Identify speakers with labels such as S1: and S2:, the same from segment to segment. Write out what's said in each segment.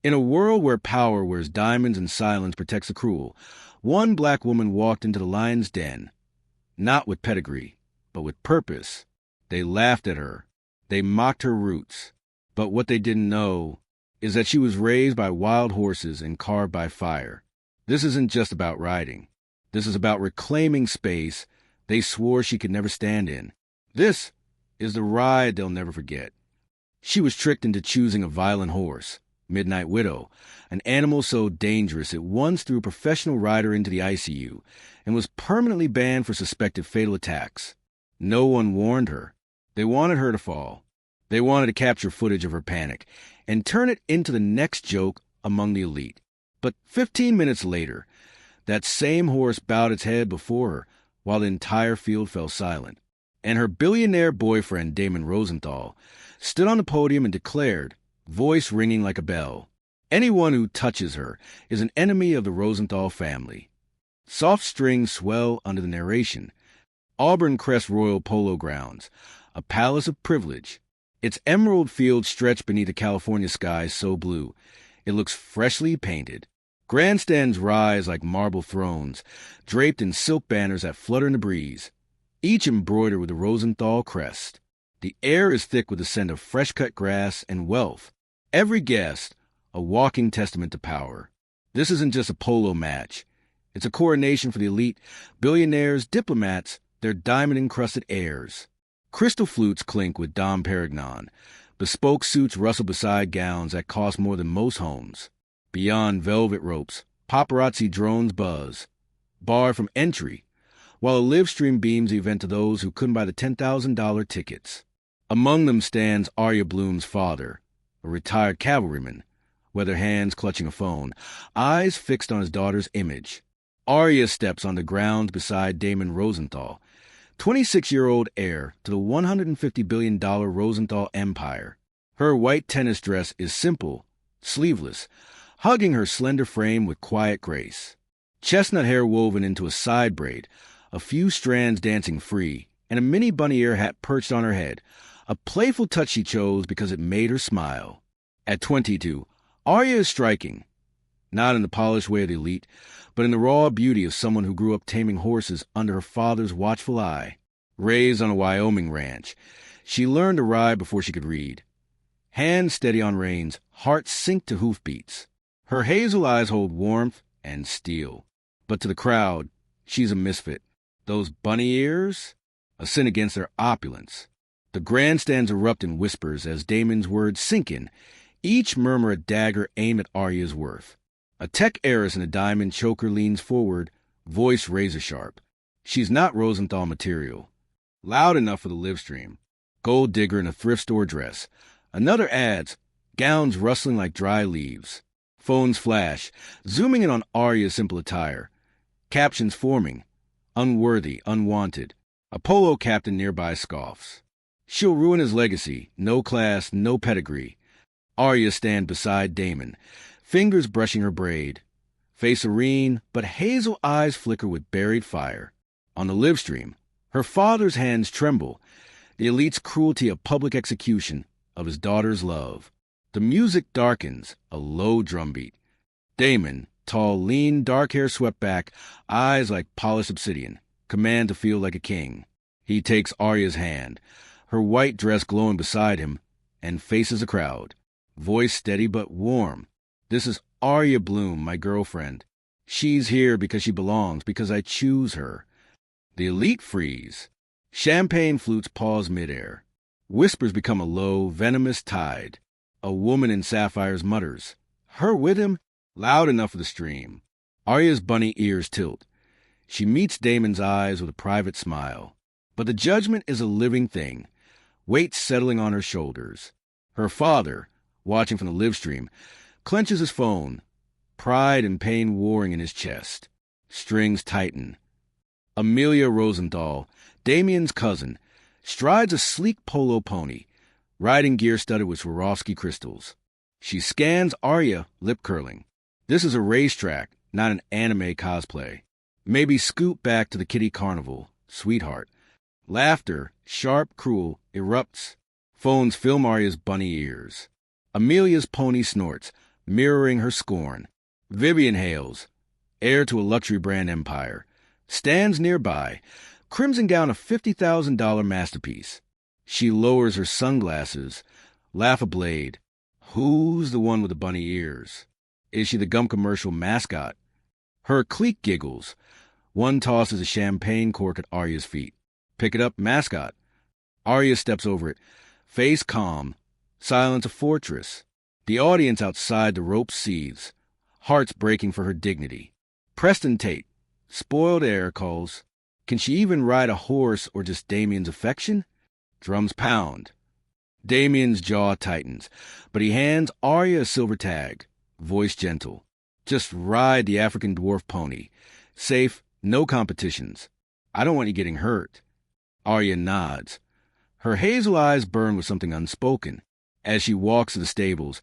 S1: In a world where power wears diamonds and silence protects the cruel, one black woman walked into the lion's den, not with pedigree, but with purpose. They laughed at her. They mocked her roots. But what they didn't know is that she was raised by wild horses and carved by fire. This isn't just about riding. This is about reclaiming space they swore she could never stand in. This is the ride they'll never forget. She was tricked into choosing a violent horse, Midnight Widow, an animal so dangerous it once threw a professional rider into the ICU and was permanently banned for suspected fatal attacks. No one warned her. They wanted her to fall. They wanted to capture footage of her panic and turn it into the next joke among the elite. But 15 minutes later, that same horse bowed its head before her while the entire field fell silent. And her billionaire boyfriend, Damon Rosenthal, stood on the podium and declared, voice ringing like a bell, anyone who touches her is an enemy of the Rosenthal family. Soft strings swell under the narration. Auburn Crest Royal Polo Grounds, a palace of privilege. Its emerald field stretched beneath a California sky so blue, it looks freshly painted. Grandstands rise like marble thrones, draped in silk banners that flutter in the breeze, each embroidered with the Rosenthal crest. The air is thick with the scent of fresh-cut grass and wealth. Every guest, a walking testament to power. This isn't just a polo match. It's a coronation for the elite, billionaires, diplomats, their diamond-encrusted heirs. Crystal flutes clink with Dom Perignon. Bespoke suits rustle beside gowns that cost more than most homes. Beyond velvet ropes, paparazzi drones buzz, barred from entry, while a live stream beams the event to those who couldn't buy the $10,000 tickets. Among them stands Arya Bloom's father, a retired cavalryman, weathered hands clutching a phone, eyes fixed on his daughter's image. Arya steps on the ground beside Damon Rosenthal, 26-year-old heir to the $150 billion Rosenthal empire. Her white tennis dress is simple, sleeveless, hugging her slender frame with quiet grace. Chestnut hair woven into a side braid, a few strands dancing free, and a mini bunny ear hat perched on her head, a playful touch she chose because it made her smile. At 22, Arya is striking, not in the polished way of the elite, but in the raw beauty of someone who grew up taming horses under her father's watchful eye. Raised on a Wyoming ranch, she learned to ride before she could read. Hands steady on reins, heart sink to hoofbeats. Her hazel eyes hold warmth and steel. But to the crowd, she's a misfit. Those bunny ears? A sin against their opulence. The grandstands erupt in whispers as Damon's words sink in, each murmur a dagger aimed at Arya's worth. A tech heiress in a diamond choker leans forward, voice razor-sharp. She's not Rosenthal material. Loud enough for the live stream. Gold digger in a thrift store dress. Another adds, gowns rustling like dry leaves. Phones flash, zooming in on Arya's simple attire. Captions forming, unworthy, unwanted. A polo captain nearby scoffs. She'll ruin his legacy, no class, no pedigree. Arya stands beside Damon, fingers brushing her braid. Face serene, but hazel eyes flicker with buried fire. On the live stream, her father's hands tremble, the elite's cruelty a public execution of his daughter's love. The music darkens, a low drumbeat. Damon, tall, lean, dark hair swept back, eyes like polished obsidian, command to feel like a king. He takes Arya's hand, her white dress glowing beside him, and faces the crowd. Voice steady but warm. This is Arya Bloom, my girlfriend. She's here because she belongs, because I choose her. The elite freeze. Champagne flutes pause midair. Whispers become a low, venomous tide. A woman in sapphires mutters. Her with him? Loud enough for the stream. Arya's bunny ears tilt. She meets Damon's eyes with a private smile. But the judgment is a living thing, weight settling on her shoulders. Her father, watching from the live stream, clenches his phone, pride and pain warring in his chest. Strings tighten. Amelia Rosenthal, Damien's cousin, strides a sleek polo pony, riding gear studded with Swarovski crystals. She scans Arya, lip-curling. This is a racetrack, not an anime cosplay. Maybe scoot back to the kiddie carnival, sweetheart. Laughter, sharp, cruel, erupts. Phones film Arya's bunny ears. Amelia's pony snorts, mirroring her scorn. Vivian hails, heir to a luxury brand empire, stands nearby, crimson gown a $50,000 masterpiece. She lowers her sunglasses, laugh a blade. Who's the one with the bunny ears? Is she the gum commercial mascot? Her clique giggles. One tosses a champagne cork at Arya's feet. Pick it up, mascot. Arya steps over it. Face calm. Silence a fortress. The audience outside the rope seethes. Hearts breaking for her dignity. Preston Tate, spoiled heir, calls. Can she even ride a horse or just Damien's affection? Drums pound. Damien's jaw tightens, but he hands Arya a silver tag. Voice gentle. Just ride the African dwarf pony. Safe, no competitions. I don't want you getting hurt. Arya nods. Her hazel eyes burn with something unspoken. As she walks to the stables,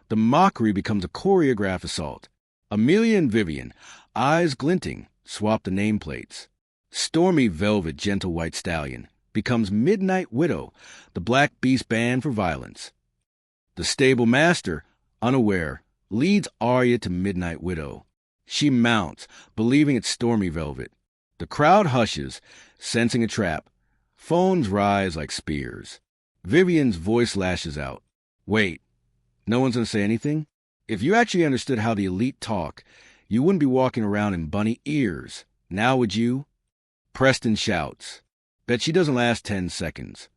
S1: the mockery becomes a choreographed assault. Amelia and Vivian, eyes glinting, swap the nameplates. Stormy Velvet Gentle White Stallion becomes Midnight Widow, the Black Beast banned for violence. The stable master, unaware, leads Arya to Midnight Widow. She mounts, believing it's Stormy Velvet. The crowd hushes, sensing a trap. Phones rise like spears. Vivian's voice lashes out. Wait, no one's going to say anything? If you actually understood how the elite talk, you wouldn't be walking around in bunny ears. Now would you? Preston shouts. Bet she doesn't last 10 seconds.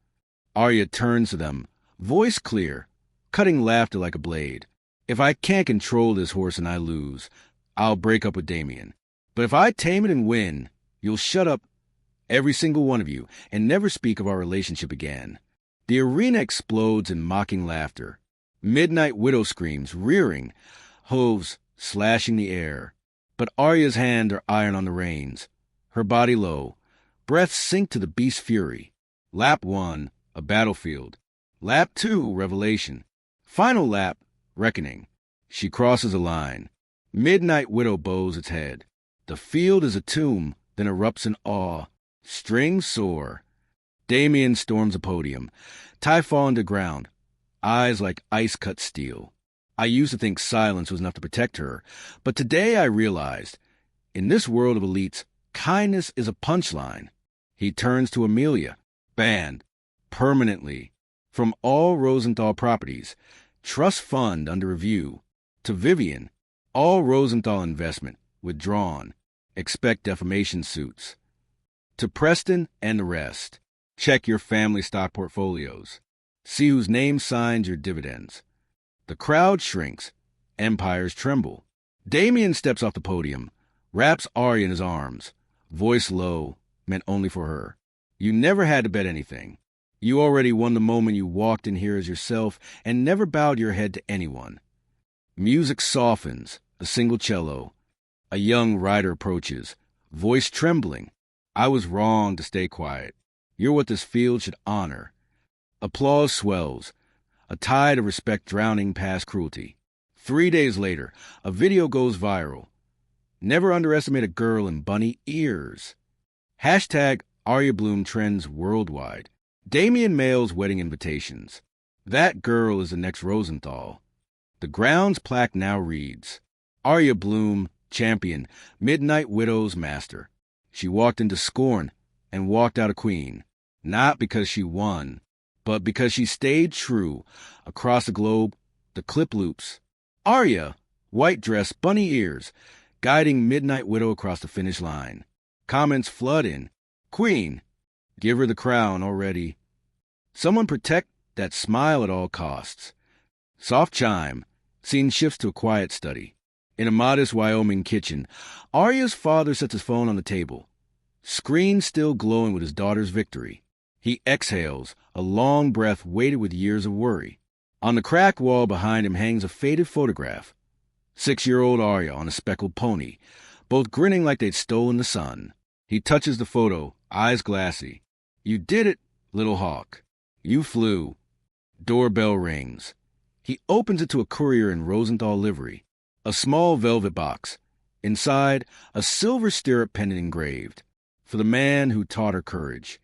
S1: Arya turns to them, voice clear, cutting laughter like a blade. If I can't control this horse and I lose, I'll break up with Damien. But if I tame it and win, you'll shut up, every single one of you, and never speak of our relationship again. The arena explodes in mocking laughter. Midnight Widow screams, rearing, hooves slashing the air. But Arya's hands are iron on the reins, her body low. Breaths sink to the beast's fury. Lap 1, a battlefield. Lap 2, revelation. Final lap, reckoning. She crosses a line. Midnight Widow bows its head. The field is a tomb, then erupts in awe. Strings soar. Damien storms a podium. Typhon to ground. Eyes like ice-cut steel. I used to think silence was enough to protect her, but today I realized, in this world of elites, kindness is a punchline. He turns to Amelia. Banned. Permanently. From all Rosenthal properties. Trust fund under review. To Vivian. All Rosenthal investment. Withdrawn. Expect defamation suits. To Preston and the rest. Check your family stock portfolios. See whose name signs your dividends. The crowd shrinks. Empires tremble. Damien steps off the podium. Wraps Arya in his arms. Voice low, meant only for her. You never had to bet anything. You already won the moment you walked in here as yourself and never bowed your head to anyone. Music softens, a single cello. A young rider approaches, voice trembling. I was wrong to stay quiet. You're what this field should honor. Applause swells, a tide of respect drowning past cruelty. 3 days later, a video goes viral. Never underestimate a girl in bunny ears. Hashtag Arya Bloom trends worldwide. Damien mails wedding invitations. That girl is the next Rosenthal. The grounds plaque now reads, Arya Bloom, champion, Midnight Widow's master. She walked into scorn and walked out a queen. Not because she won, but because she stayed true. Across the globe, the clip loops. Arya, white dress, bunny ears, guiding Midnight Widow across the finish line. Comments flood in. Queen, give her the crown already. Someone protect that smile at all costs. Soft chime. Scene shifts to a quiet study. In a modest Wyoming kitchen, Arya's father sets his phone on the table. Screen still glowing with his daughter's victory. He exhales, a long breath weighted with years of worry. On the cracked wall behind him hangs a faded photograph. 6-year-old Arya on a speckled pony, both grinning like they'd stolen the sun. He touches the photo, eyes glassy. You did it, little hawk. You flew. Doorbell rings. He opens it to a courier in Rosenthal livery. A small velvet box. Inside, a silver stirrup pendant engraved. For the man who taught her courage.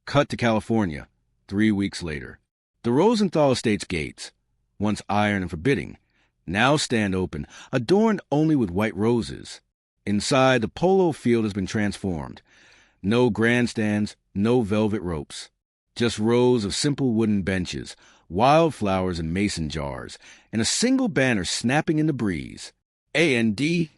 S1: Cut to California, 3 weeks later. The Rosenthal estate's gates, once iron and forbidding, now stand open, adorned only with white roses. Inside, the polo field has been transformed. No grandstands, no velvet ropes. Just rows of simple wooden benches, wildflowers in mason jars, and a single banner snapping in the breeze. A&D.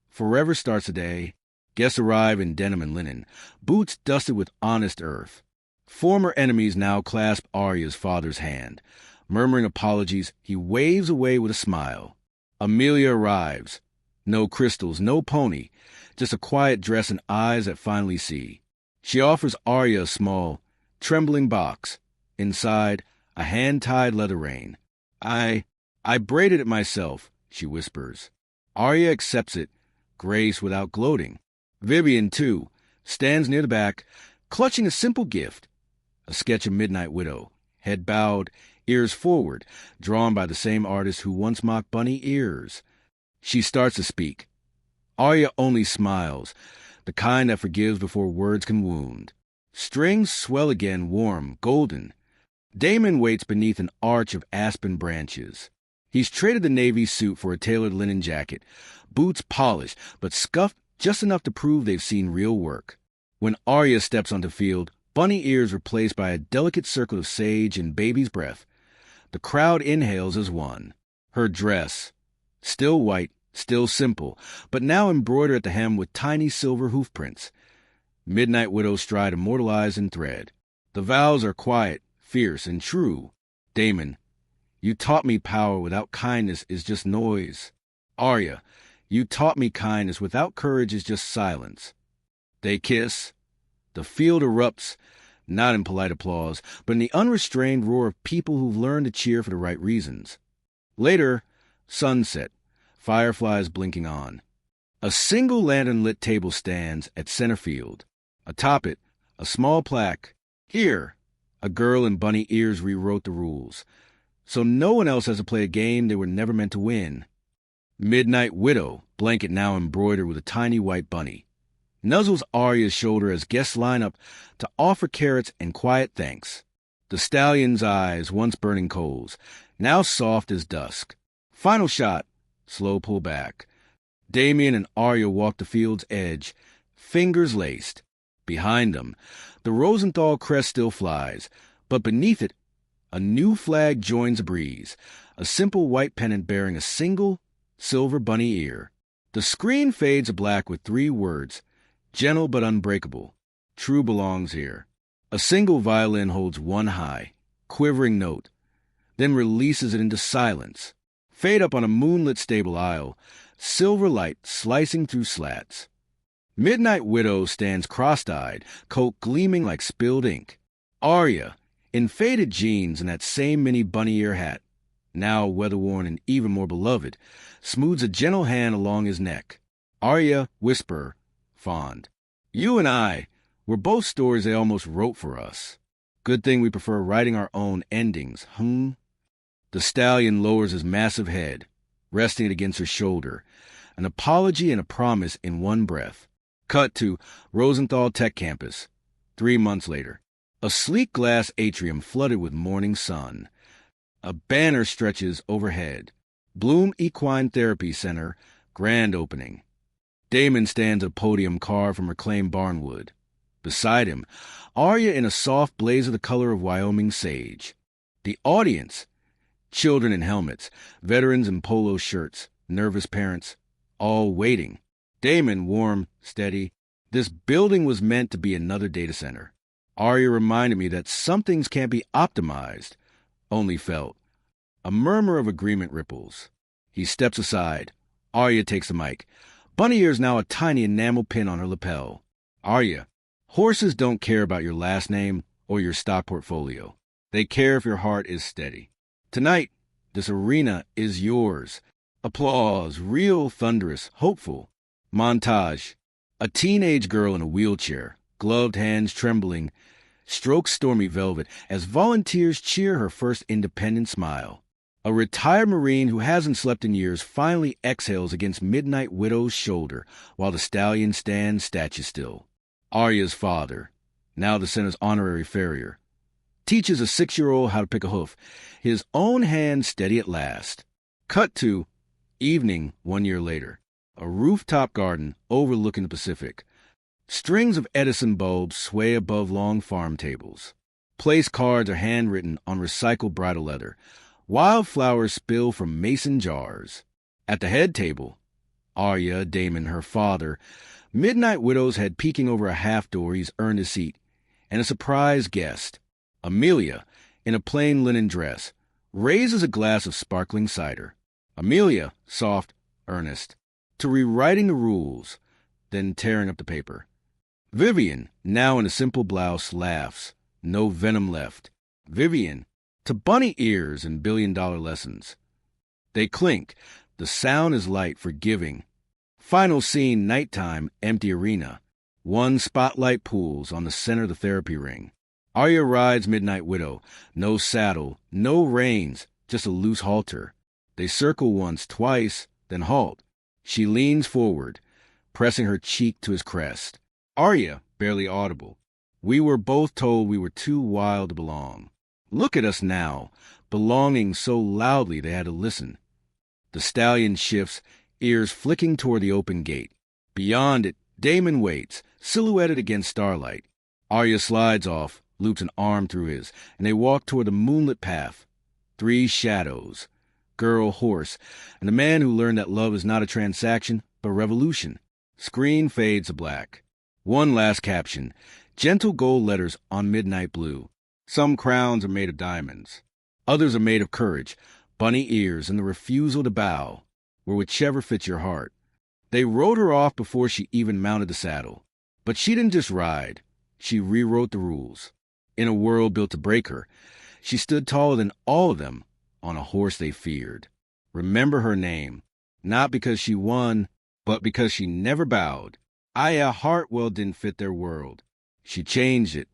S1: Forever starts a day. Guests arrive in denim and linen, boots dusted with honest earth. Former enemies now clasp Arya's father's hand. Murmuring apologies, he waves away with a smile. Amelia arrives. No crystals, no pony, just a quiet dress and eyes that finally see. She offers Arya a small, trembling box. Inside, a hand-tied leather rein. I braided it myself, she whispers. Arya accepts it, grace without gloating. Vivian, too, stands near the back, clutching a simple gift. A sketch of Midnight Widow, head bowed, ears forward, drawn by the same artist who once mocked bunny ears. She starts to speak. Arya only smiles, the kind that forgives before words can wound. Strings swell again, warm, golden. Daemon waits beneath an arch of aspen branches. He's traded the navy suit for a tailored linen jacket, boots polished, but scuffed just enough to prove they've seen real work. When Arya steps onto field, bunny ears replaced by a delicate circle of sage and baby's breath. The crowd inhales as one. Her dress, still white, still simple, but now embroidered at the hem with tiny silver hoofprints. Midnight Widow's stride immortalized in thread. The vows are quiet, fierce, and true. Daemon, you taught me power without kindness is just noise. Arya, you taught me kindness without courage is just silence. They kiss. The field erupts, not in polite applause, but in the unrestrained roar of people who've learned to cheer for the right reasons. Later, sunset, fireflies blinking on. A single lantern-lit table stands at center field. Atop it, a small plaque. Here, a girl in bunny ears rewrote the rules, so no one else has to play a game they were never meant to win. Midnight Widow, blanket now embroidered with a tiny white bunny, nuzzles Arya's shoulder as guests line up to offer carrots and quiet thanks. The stallion's eyes, once burning coals, now soft as dusk. Final shot, slow pull back. Damien and Arya walk the field's edge, fingers laced. Behind them, the Rosenthal crest still flies, but beneath it, a new flag joins the breeze, a simple white pennant bearing a single silver bunny ear. The screen fades to black with 3 words, gentle but unbreakable. True belongs here. A single violin holds one high, quivering note, then releases it into silence. Fade up on a moonlit stable aisle, silver light slicing through slats. Midnight Widow stands cross-eyed, coat gleaming like spilled ink. Arya, in faded jeans and that same mini bunny ear hat, now weather-worn and even more beloved, smooths a gentle hand along his neck. Arya, whisper, fond. You and I, we're both stories they almost wrote for us. Good thing we prefer writing our own endings, The stallion lowers his massive head, resting it against her shoulder, an apology and a promise in one breath. Cut to Rosenthal Tech Campus, 3 months later. A sleek glass atrium flooded with morning sun. A banner stretches overhead. Bloom Equine Therapy Center, grand opening. Daemon stands at a podium carved from reclaimed barnwood. Beside him, Arya in a soft blazer the color of Wyoming sage. The audience, children in helmets, veterans in polo shirts, nervous parents, all waiting. Daemon, warm, steady. This building was meant to be another data center. Arya reminded me that some things can't be optimized, only felt. A murmur of agreement ripples. He steps aside. Arya takes the mic. Bunny Ear's now a tiny enamel pin on her lapel. Arya, horses don't care about your last name or your stock portfolio. They care if your heart is steady. Tonight, this arena is yours. Applause, real, thunderous, hopeful. Montage. A teenage girl in a wheelchair, gloved hands trembling, strokes stormy velvet as volunteers cheer her first independent smile. A retired Marine who hasn't slept in years finally exhales against Midnight Widow's shoulder while the stallion stands statue still. Arya's father, now the center's honorary farrier, teaches a 6-year-old how to pick a hoof, his own hand steady at last. Cut to evening 1 year later. A rooftop garden overlooking the Pacific. Strings of Edison bulbs sway above long farm tables. Place cards are handwritten on recycled bridal leather. Wildflowers spill from mason jars. At the head table, Arya, Damon, her father, midnight widow's head peeking over a half door he's earned a seat, and a surprise guest, Amelia, in a plain linen dress, raises a glass of sparkling cider. Amelia, soft, earnest, to rewriting the rules, then tearing up the paper. Vivian, now in a simple blouse, laughs. No venom left. Vivian, to bunny ears and billion-dollar lessons. They clink. The sound is light, forgiving. Final scene, nighttime, empty arena. One spotlight pools on the center of the therapy ring. Arya rides Midnight Widow. No saddle, no reins, just a loose halter. They circle once, twice, then halt. She leans forward, pressing her cheek to his crest. Arya, barely audible. We were both told we were too wild to belong. Look at us now, belonging so loudly they had to listen. The stallion shifts, ears flicking toward the open gate. Beyond it, Damon waits, silhouetted against starlight. Arya slides off, loops an arm through his, and they walk toward the moonlit path. 3 shadows, girl, horse, and the man who learned that love is not a transaction, but revolution. Screen fades to black. One last caption, gentle gold letters on midnight blue. Some crowns are made of diamonds. Others are made of courage, bunny ears, and the refusal to bow, or whichever fits your heart. They rode her off before she even mounted the saddle. But she didn't just ride. She rewrote the rules. In a world built to break her, she stood taller than all of them on a horse they feared. Remember her name, not because she won, but because she never bowed. Hartwell didn't fit their world. She changed it,